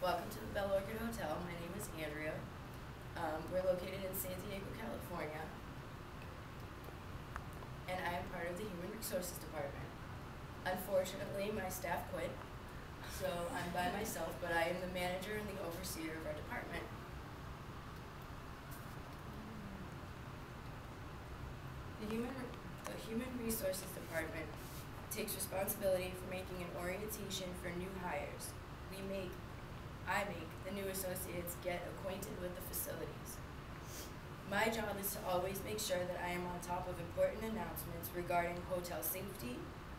Welcome to the Bell Orchid Hotel. My name is Andrea. We're located in San Diego, California, and I am part of the Human Resources Department. Unfortunately, my staff quit, so I'm by myself, but I am the manager and the overseer of our department. The Human Resources Department takes responsibility for making an orientation for new hires. I make the new associates get acquainted with the facilities. My job is to always make sure that I am on top of important announcements regarding hotel safety,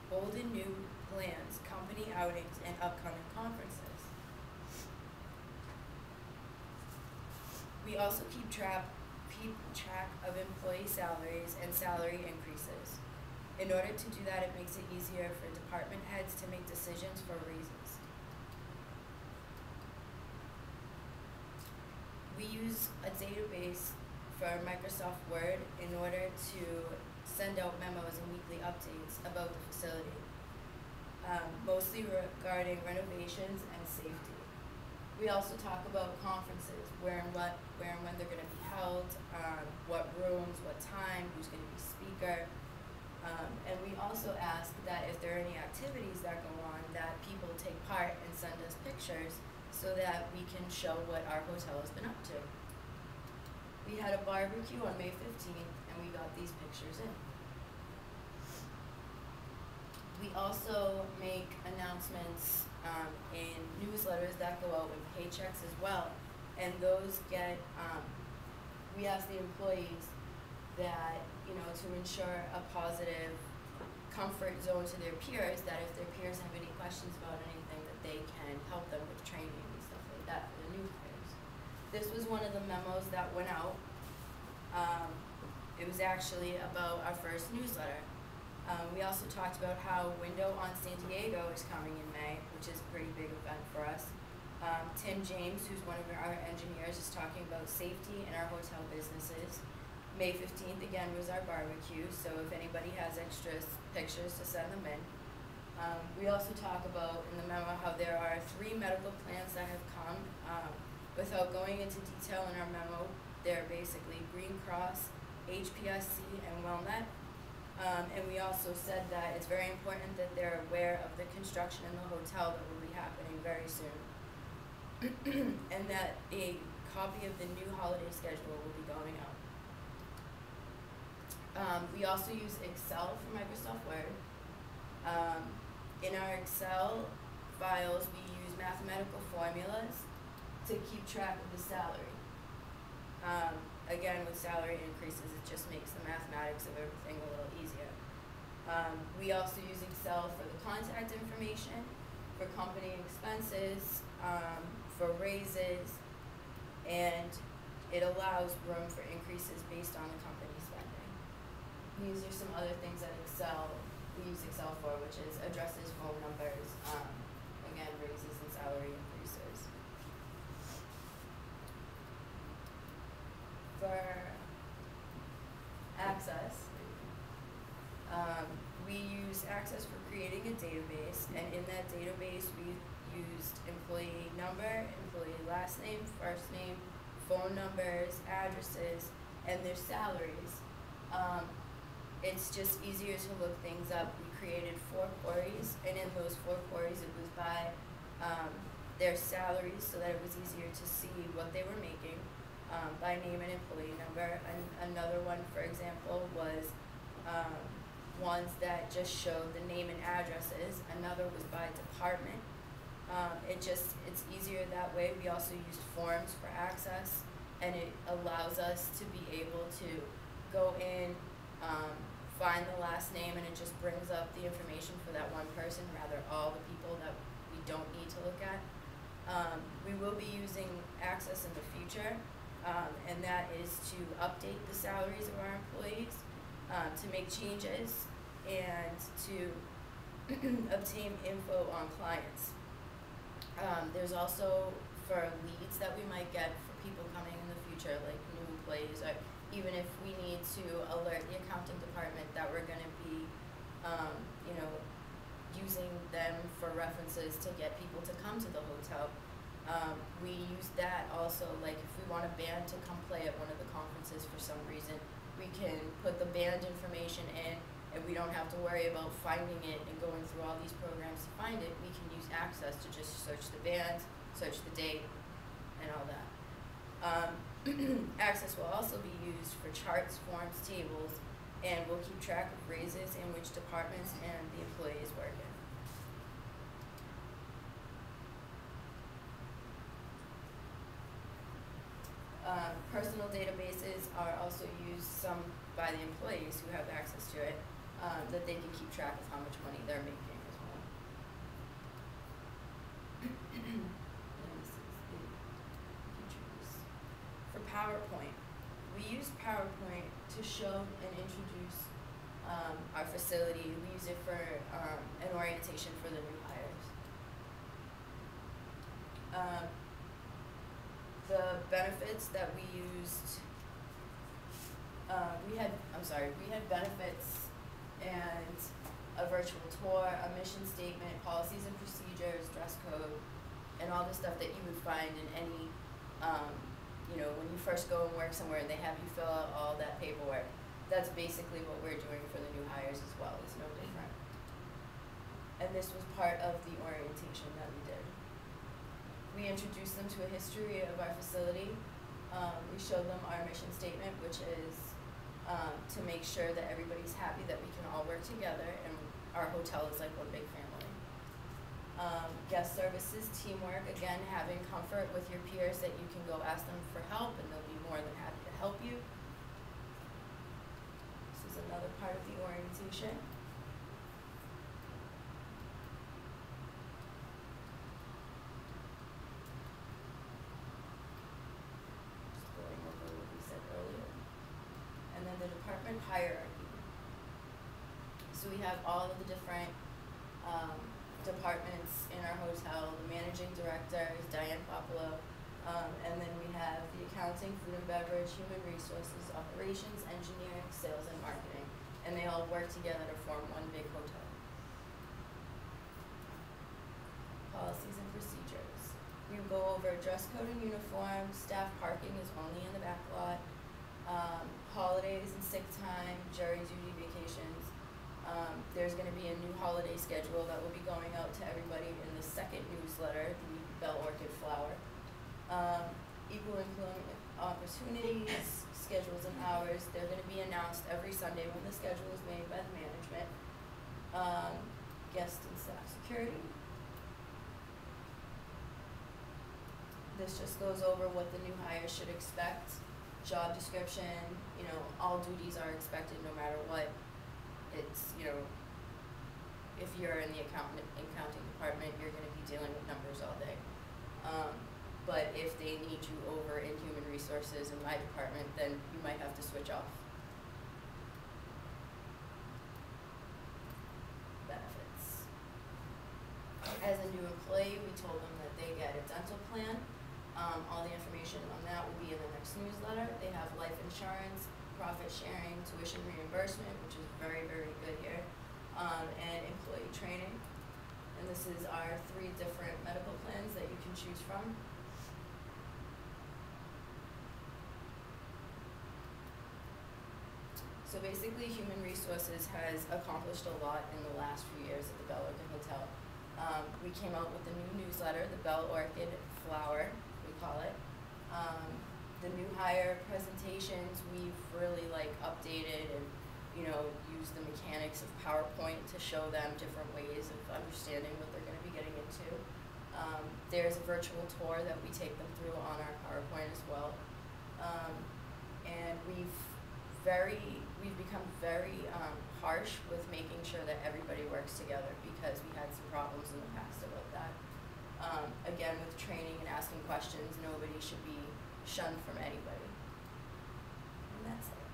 old and new plans, company outings, and upcoming conferences. We also keep track of employee salaries and salary increases. In order to do that, it makes it easier for department heads to make decisions for raises. We use a database for Microsoft Word in order to send out memos and weekly updates about the facility, mostly regarding renovations and safety. We also talk about conferences, where and when they're going to be held, what rooms, what time, who's going to be speaker. And we also ask that if there are any activities that go on, that people take part and send us pictures so that we can show what our hotel has been up to. We had a barbecue on May 15th, and we got these pictures in. We also make announcements in newsletters that go out with paychecks as well, and those get, we ask the employees that, to ensure a positive comfort zone to their peers, that if their peers have any questions about anything, that they can help them with training and stuff like that for the new hires. This was one of the memos that went out. It was actually about our first newsletter. We also talked about how Window on San Diego is coming in May, which is a pretty big event for us. Tim James, who's one of our engineers, is talking about safety in our hotel businesses. May 15th, again, was our barbecue, so if anybody has extra pictures, to send them in. We also talk about, in the memo, how there are 3 medical plans that have come. Without going into detail in our memo, they're basically Green Cross, HPSC, and WellNet. And we also said that it's very important that they're aware of the construction in the hotel that will be happening very soon. And that a copy of the new holiday schedule will be going out. We also use Excel for Microsoft Word. In our Excel files, we use mathematical formulas to keep track of the salary. Again, with salary increases, it just makes the mathematics of everything a little easier. We also use Excel for the contact information, for company expenses, for raises, and it allows room for increases based on the company spending. These are some other things that we use Excel for, which is addresses, phone numbers, again, raises and salary increases. For Access, we use Access for creating a database, and in that database we used employee number, employee last name, first name, phone numbers, addresses, and their salaries. It's just easier to look things up. We created 4 queries, and in those 4 queries it was by their salaries, so that it was easier to see what they were making, by name and employee number. And another one, for example, was ones that just showed the name and addresses. Another was by department. It's easier that way. We also used forms for Access, and it allows us to be able to go in, find the last name, and it just brings up the information for that one person, rather all the people that we don't need to look at. We will be using Access in the future, and that is to update the salaries of our employees, to make changes, and to obtain info on clients. There's also for leads that we might get for people coming in the future, like new employees, or even if we need to alert the accounting department that we're going to be, using them for references to get people to come to the hotel. We use that also, like if we want a band to come play at one of the conferences for some reason, we can put the band information in, and we don't have to worry about finding it and going through all these programs to find it. We can use Access to just search the band, search the date, and all that. Access will also be used for charts, forms, tables, and we'll keep track of raises in which departments and the employee is working. Personal databases are also used some by the employees who have access to it, that they can keep track of how much money they're making as well. And this is the features. For PowerPoint, we use PowerPoint to show and introduce our facility. We use it for an orientation for the new hires. The benefits that we used, we had benefits and a virtual tour, a mission statement, policies and procedures, dress code, and all the stuff that you would find in any, when you first go and work somewhere and they have you fill out all that paperwork. That's basically what we're doing for the new hires as well. It's no different. And this was part of the orientation that we did. We introduced them to a history of our facility. We showed them our mission statement, which is to make sure that everybody's happy that we can all work together and our hotel is like one big family. Guest services, teamwork, again, having comfort with your peers that you can go ask them for help and they'll be more than happy to help you. This is another part of the orientation. The department hierarchy. So we have all of the different departments in our hotel. The managing director is Diane Popolo, and then we have the accounting, food and beverage, human resources, operations, engineering, sales, and marketing. And they all work together to form one big hotel. Policies and procedures. We will go over dress code and uniform. Staff parking is only in the back lot. Holidays and sick time, jury duty, vacations. There's going to be a new holiday schedule that will be going out to everybody in the second newsletter, the Bell Orchid Flower. Equal employment opportunities, schedules and hours. They're going to be announced every Sunday when the schedule is made by the management. Guest and staff security. This just goes over what the new hires should expect. Job description, all duties are expected no matter what. It's, if you're in the accounting department, you're going to be dealing with numbers all day. But if they need you over in human resources in my department, then you might have to switch off. Benefits. As a new employee, we told them that they get a dental plan. All the information on that will be in the next newsletter. They have life insurance, profit sharing, tuition reimbursement, which is very, very good here, and employee training. And this is our 3 different medical plans that you can choose from. So basically, Human Resources has accomplished a lot in the last few years at the Bell Orchid Hotel. We came out with the new newsletter, the Bell Orchid Flower, we call it. The new hire presentations, we've really updated and used the mechanics of PowerPoint to show them different ways of understanding what they're going to be getting into. There's a virtual tour that we take them through on our PowerPoint as well. And we've become very harsh with making sure that everybody works together because we had some problems in the past about that. Again, with training and asking questions, nobody should be shunned from anybody. And that's it.